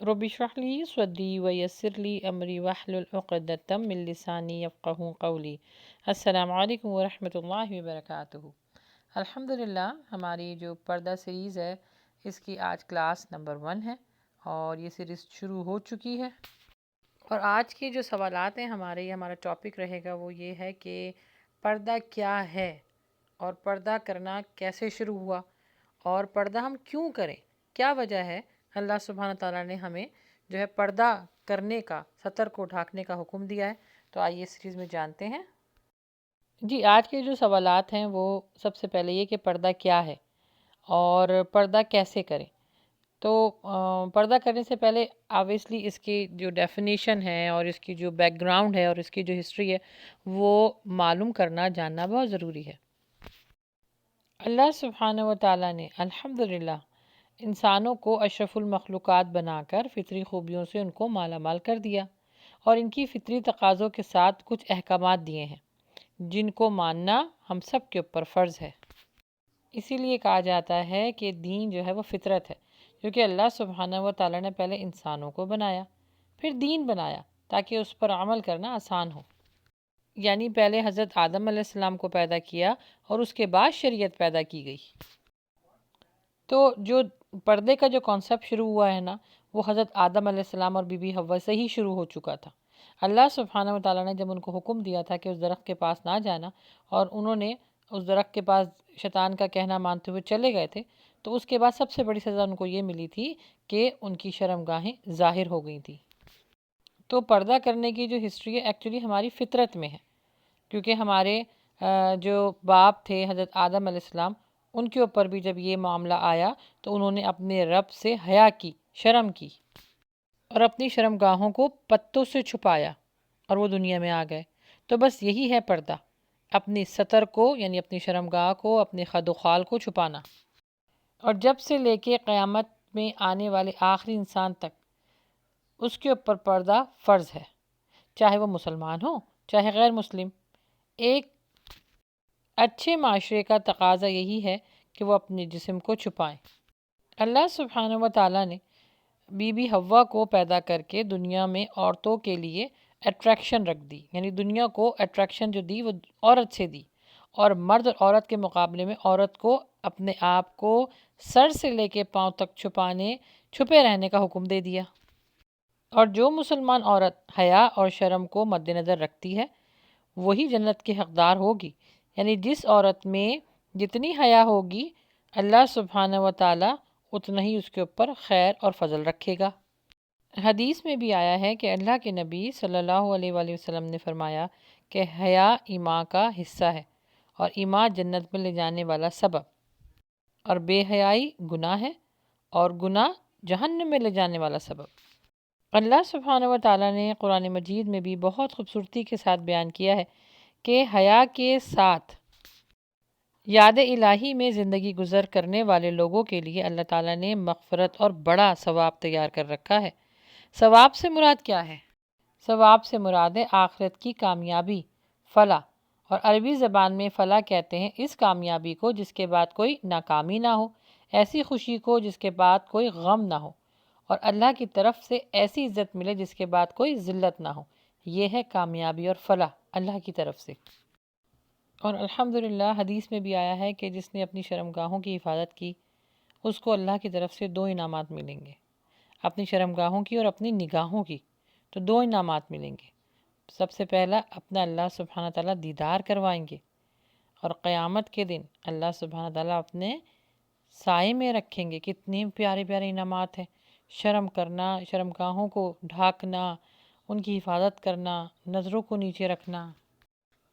رب اشرح لی صدری ویسر لی امری واحلل عقدۃ من لسانی یفقہوا قولی۔ السلام علیکم ورحمۃ اللہ وبرکاتہ۔ الحمدللہ ہماری جو پردہ سیریز ہے اس کی آج کلاس نمبر 1 ہے اور یہ سیریز شروع ہو چکی ہے، اور آج کے جو سوالات ہیں ہمارا ٹاپک رہے گا وہ یہ ہے کہ پردہ کیا ہے، اور پردہ کرنا کیسے شروع ہوا، اور پردہ ہم کیوں کریں، کیا وجہ ہے اللہ سبحانہ تعالیٰ نے ہمیں جو ہے پردہ کرنے کا، ستر کو ڈھانکنے کا حکم دیا ہے۔ تو آئیے اس سیریز میں جانتے ہیں۔ جی، آج کے جو سوالات ہیں وہ سب سے پہلے یہ کہ پردہ کیا ہے اور پردہ کیسے کریں۔ تو پردہ کرنے سے پہلے آبویسلی اس کی جو ڈیفینیشن ہے اور اس کی جو بیک گراؤنڈ ہے اور اس کی جو ہسٹری ہے وہ معلوم کرنا، جاننا بہت ضروری ہے۔ اللہ سبحانہ و تعالیٰ نے الحمدللہ انسانوں کو اشرف المخلوقات بنا کر فطری خوبیوں سے ان کو مالا مال کر دیا، اور ان کی فطری تقاضوں کے ساتھ کچھ احکامات دیے ہیں جن کو ماننا ہم سب کے اوپر فرض ہے۔ اسی لیے کہا جاتا ہے کہ دین جو ہے وہ فطرت ہے، کیونکہ اللہ سبحانہ و تعالیٰ نے پہلے انسانوں کو بنایا، پھر دین بنایا تاکہ اس پر عمل کرنا آسان ہو۔ یعنی پہلے حضرت آدم علیہ السلام کو پیدا کیا اور اس کے بعد شریعت پیدا کی گئی۔ تو جو پردے کا جو کانسیپٹ شروع ہوا ہے نا، وہ حضرت آدم علیہ السلام اور بی بی حوا سے ہی شروع ہو چکا تھا۔ اللہ سبحانہ و تعالیٰ نے جب ان کو حکم دیا تھا کہ اس درخت کے پاس نہ جانا، اور انہوں نے اس درخت کے پاس شیطان کا کہنا مانتے ہوئے چلے گئے تھے، تو اس کے بعد سب سے بڑی سزا ان کو یہ ملی تھی کہ ان کی شرمگاہیں ظاہر ہو گئی تھیں۔ تو پردہ کرنے کی جو ہسٹری ہے ایکچولی ہماری فطرت میں ہے، کیونکہ ہمارے جو باپ تھے حضرت آدم علیہ السلام، ان کے اوپر بھی جب یہ معاملہ آیا تو انہوں نے اپنے رب سے حیا کی، شرم کی، اور اپنی شرمگاہوں کو پتوں سے چھپایا اور وہ دنیا میں آ گئے۔ تو بس یہی ہے پردہ، اپنی ستر کو یعنی اپنی شرمگاہ کو، اپنے خد و خال کو چھپانا۔ اور جب سے لے کے قیامت میں آنے والے آخری انسان تک اس کے اوپر پردہ فرض ہے، چاہے وہ مسلمان ہو چاہے غیر مسلم۔ ایک اچھے معاشرے کا تقاضا یہی ہے کہ وہ اپنے جسم کو چھپائیں۔ اللہ سبحانہ و تعالیٰ نے بی بی حوا کو پیدا کر کے دنیا میں عورتوں کے لیے اٹریکشن رکھ دی، یعنی دنیا کو اٹریکشن جو دی وہ عورت سے دی، اور مرد اور عورت کے مقابلے میں عورت کو اپنے آپ کو سر سے لے کے پاؤں تک چھپے رہنے کا حکم دے دیا۔ اور جو مسلمان عورت حیا اور شرم کو مد نظر رکھتی ہے وہی جنت کی حقدار ہوگی، یعنی جس عورت میں جتنی حیا ہوگی اللہ سبحانہ و تعالیٰ اتنا ہی اس کے اوپر خیر اور فضل رکھے گا۔ حدیث میں بھی آیا ہے کہ اللہ کے نبی صلی اللہ علیہ وآلہ وسلم نے فرمایا کہ حیا ایمان کا حصہ ہے، اور ایمان جنت میں لے جانے والا سبب، اور بے حیائی گناہ ہے، اور گناہ جہنم میں لے جانے والا سبب۔ اللہ سبحانہ و تعالیٰ نے قرآن مجید میں بھی بہت خوبصورتی کے ساتھ بیان کیا ہے کہ حیا کے ساتھ یاد الہی میں زندگی گزر کرنے والے لوگوں کے لیے اللہ تعالیٰ نے مغفرت اور بڑا ثواب تیار کر رکھا ہے۔ ثواب سے مراد کیا ہے؟ ثواب سے مراد ہے آخرت کی کامیابی، فلاح، اور عربی زبان میں فلاح کہتے ہیں اس کامیابی کو جس کے بعد کوئی ناکامی نہ ہو، ایسی خوشی کو جس کے بعد کوئی غم نہ ہو، اور اللہ کی طرف سے ایسی عزت ملے جس کے بعد کوئی ذلت نہ ہو۔ یہ ہے کامیابی اور فلاح اللہ کی طرف سے۔ اور الحمدللہ حدیث میں بھی آیا ہے کہ جس نے اپنی شرمگاہوں کی حفاظت کی اس کو اللہ کی طرف سے 2 انعامات ملیں گے، اپنی شرمگاہوں کی اور اپنی نگاہوں کی، تو 2 انعامات ملیں گے۔ سب سے پہلا اپنا اللہ سبحانہ تعالیٰ دیدار کروائیں گے، اور قیامت کے دن اللہ سبحانہ تعالیٰ اپنے سائے میں رکھیں گے۔ کتنے پیارے پیارے انعامات ہیں، شرم کرنا، شرمگاہوں کو ڈھانکنا، ان کی حفاظت کرنا، نظروں کو نیچے رکھنا۔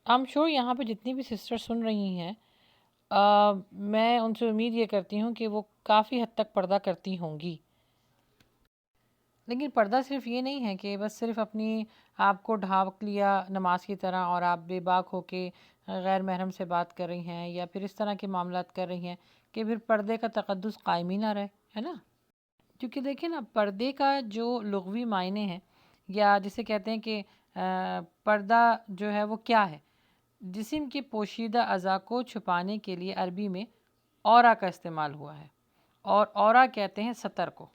I'm sure یہاں پہ جتنی بھی سسٹر سن رہی ہیں میں ان سے امید یہ کرتی ہوں کہ وہ کافی حد تک پردہ کرتی ہوں گی۔ لیکن پردہ صرف یہ نہیں ہے کہ بس صرف اپنی آپ کو ڈھانپ لیا نماز کی طرح اور آپ بے باک ہو کے غیر محرم سے بات کر رہی ہیں یا پھر اس طرح کے معاملات کر رہی ہیں کہ پھر پردے کا تقدس قائم ہی نہ رہے، ہے نا؟ کیونکہ دیکھیں نا، پردے کا جو لغوی معنی ہے یا جسے کہتے ہیں کہ پردہ جو ہے وہ کیا ہے، جسم کے پوشیدہ اعضاء کو چھپانے کے لیے عربی میں عورہ کا استعمال ہوا ہے، اور عورہ کہتے ہیں ستر کو۔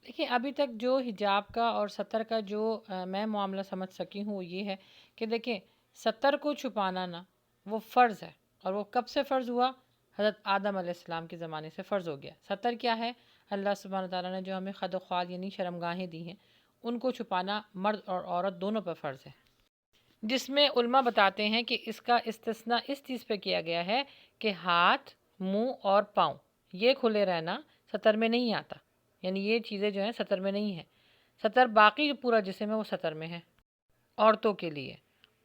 देखिए अभी तक जो हिजाब का और सतर का जो मैं मामला समझ सकी हूँ वो ये है कि देखिए सतर को छुपाना ना वो फ़र्ज़ है। और वो कब से फ़र्ज़ हुआ? हज़रत आदम अलैहिस्सलाम के ज़माने से फ़र्ज़ हो गया। सतर क्या है? अल्लाह सुब्हानहू व तआला ने जो हमें खद ख्वाल यानी शर्मगाहें दी हैं उनको छुपाना मर्द और औरत दोनों पर फ़र्ज़ है। जिसमें उल्मा बताते हैं कि इसका इस्तिस्ना इस चीज़ पे किया गया है कि हाथ, मुंह और पाँव ये खुले रहना सतर में नहीं आता। यानी ये चीज़ें जो हैं सतर में नहीं है। सतर बाकी जो पूरा जिस्म है वो सतर में है औरतों के लिए।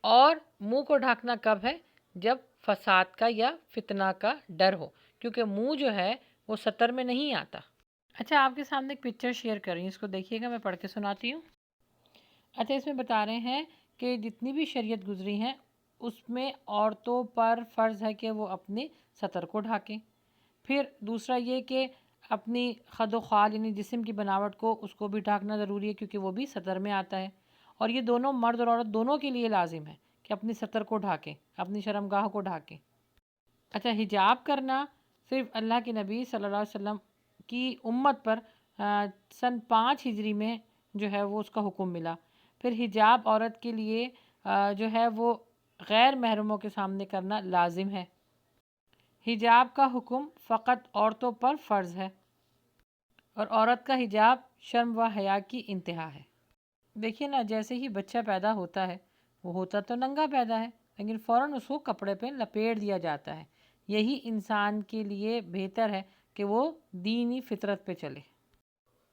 और मुंह को ढकना कब है? जब फसाद का या फितना का डर हो, क्योंकि मुंह जो है वो सतर में नहीं आता। अच्छा, आपके सामने एक पिक्चर शेयर कर रही हूँ, इसको देखिएगा, मैं पढ़ के सुनाती हूँ। अच्छा, इसमें बता रहे हैं कि जितनी भी शरीयत गुजरी हैं उसमें औरतों पर फ़र्ज़ है कि वो अपने सतर को ढाकें। फिर दूसरा ये कि अपनी खद ख्वाल यानी जिस्म की बनावट को उसको भी ढाकना ज़रूरी है, क्योंकि वो भी सतर में आता है। और ये दोनों मर्द और औरत दोनों के लिए लाजिम है कि अपनी सतर को ढाकें, अपनी शर्मगाह को ढाकें। अच्छा, हिजाब करना सिर्फ अल्लाह के नबी सल्लल्लाहु अलैहि वसल्लम की उम्मत पर सन 5 हिजरी में जो है वो उसका हुक्म मिला। फिर हिजाब औरत के लिए जो है वो गैर महरमों के सामने करना लाजिम है। हिजाब का हुक्म फ़कत औरतों पर फ़र्ज़ है और औरत का हिजाब शर्म व हया की इंतहा है। देखिए ना, जैसे ही बच्चा पैदा होता है वो होता तो नंगा पैदा है, लेकिन फ़ौरन उसको कपड़े पे लपेट दिया जाता है। यही इंसान के लिए बेहतर है कि वो दीनी फितरत पे चले।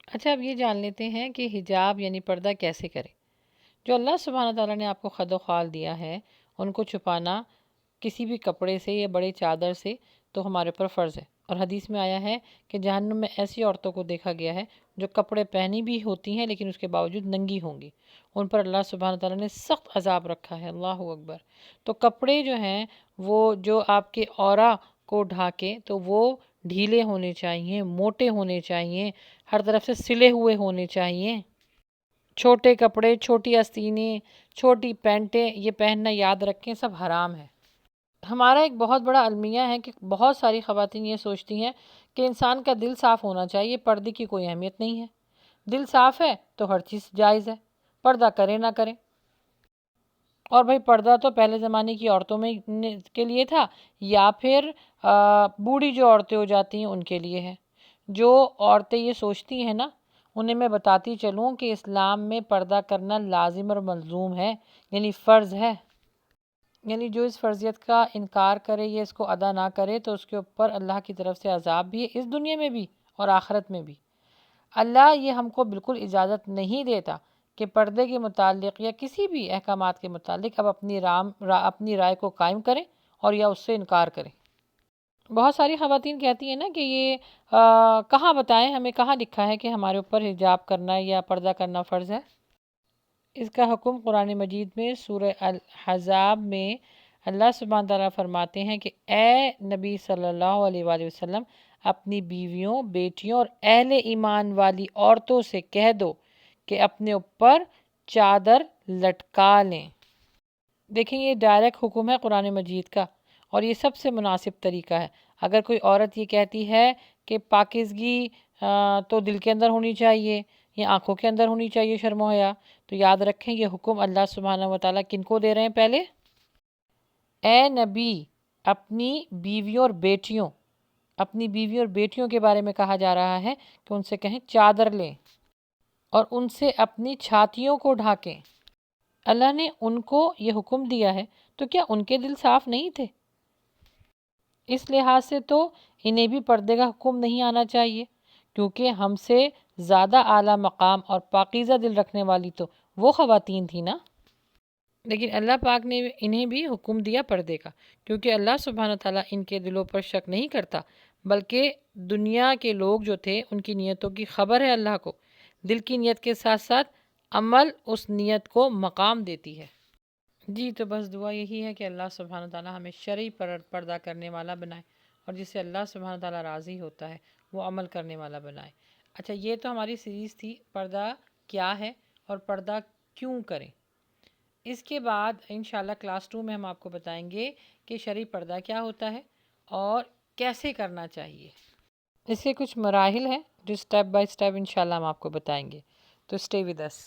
अच्छा, अब ये जान लेते हैं कि हिजाब यानी पर्दा कैसे करें। जो अल्लाह सुब्हानहू तआला ने आपको खद ख्वाल दिया है उनको छुपाना किसी भी कपड़े से या बड़े चादर से तो हमारे ऊपर फ़र्ज़ है। और हदीस में आया है कि जहन्नुम में ऐसी औरतों को देखा गया है जो कपड़े पहनी भी होती हैं लेकिन उसके बावजूद नंगी होंगी। उन पर अल्लाह सुब्हानहू तआला ने सख्त अज़ाब रखा है। अल्लाहु अकबर। तो कपड़े जो हैं वो जो आपके औरा को ढाके तो वो ढीले होने चाहिए, मोटे होने चाहिए, हर तरफ से सिले हुए होने चाहिए। छोटे कपड़े, छोटी आस्तीनें, छोटी पैंटें ये पहनना याद रखें सब हराम है। हमारा एक बहुत बड़ा अलमिया है कि बहुत सारी ख़वातीन ये सोचती हैं कि इंसान का दिल साफ़ होना चाहिए, पर्दे की कोई अहमियत नहीं है। दिल साफ़ है तो हर चीज़ जायज़ है, पर्दा करें ना करें। और भाई पर्दा तो पहले ज़माने की औरतों में के लिए था या फिर बूढ़ी जो औरतें हो जाती हैं उनके लिए है। जो औरतें ये सोचती हैं ना, उन्हें मैं बताती चलूँ कि इस्लाम में पर्दा करना लाजिम और मलज़ूम है, यानी फ़र्ज़ है। यानी जो इस फ़र्ज़ियत का इनकार करे या इसको अदा ना करे तो उसके ऊपर अल्लाह की तरफ से अज़ाब भी है, इस दुनिया में भी और आखिरत में भी। अल्लाह ये हमको बिल्कुल इजाज़त नहीं देता कि पर्दे के मुतालिक या किसी भी अहकामात के मुतालिक अब अपनी राय को कायम करें और या उससे इनकार करें। बहुत सारी ख़वातीन कहती हैं ना कि ये कहाँ बताएं, हमें कहाँ लिखा है कि हमारे ऊपर हिजाब करना या पर्दा करना फ़र्ज़ है। इसका हुक्म कुरान मजीद में सूरह अल हज़ाब में अल्लाह सुब्हान तआला फरमाते हैं कि ए नबी सल्लल्लाहु अलैहि वसल्लम अपनी बीवियों, बेटियों और अहले ईमान वाली औरतों से कह दो कि अपने ऊपर चादर लटका लें। देखें, ये डायरेक्ट हुक्म है कुरान मजीद का और ये सबसे मुनासिब तरीका है। अगर कोई औरत ये कहती है कि पाकीज़गी तो दिल के अंदर होनी चाहिए या आँखों के अंदर होनी चाहिए शर्म हया, तो याद रखें ये हुक्म अल्लाह सुब्हानहू व तआला किनको दे रहे हैं पहले? ए नबी अपनी बीवियों और बेटियों के बारे में कहा जा रहा है कि उनसे कहें चादर लें और उनसे अपनी छातियों को ढाकें। अल्लाह ने उनको ये हुक्म दिया है तो क्या उनके दिल साफ़ नहीं थे? इस लिहाज से तो इन्हें भी पर्दे का हुक्म नहीं आना चाहिए, क्योंकि हमसे ज़्यादा आला मकाम और पाकीज़ा दिल रखने वाली तो वो ख़वातीन थी ना। लेकिन अल्लाह पाक ने इन्हें भी हुक्म दिया पर्दे का, क्योंकि अल्लाह सुब्हानहू तआला इनके दिलों पर शक नहीं करता, बल्कि दुनिया के लोग जो थे उनकी नीयतों की खबर है अल्लाह को। दिल की नीयत के साथ साथ अमल उस नीयत को मकाम देती है। जी, तो बस दुआ यही है कि अल्लाह सुब्हानहू तआला हमें शरई पर्दा करने वाला बनाए और जिससे अल्लाह सुब्हानहू तआला राज़ी होता है वो अमल करने वाला बनाए। अच्छा, ये तो हमारी सीरीज़ थी पर्दा क्या है और पर्दा क्यों करें। इसके बाद इंशाल्लाह क्लास 2 में हम आपको बताएंगे कि शरई पर्दा क्या होता है और कैसे करना चाहिए। इसके कुछ मराहिल हैं جو اسٹیپ بائی اسٹیپ انشاءاللہ ہم آپ کو بتائیں گے. تو اسٹے ود اس.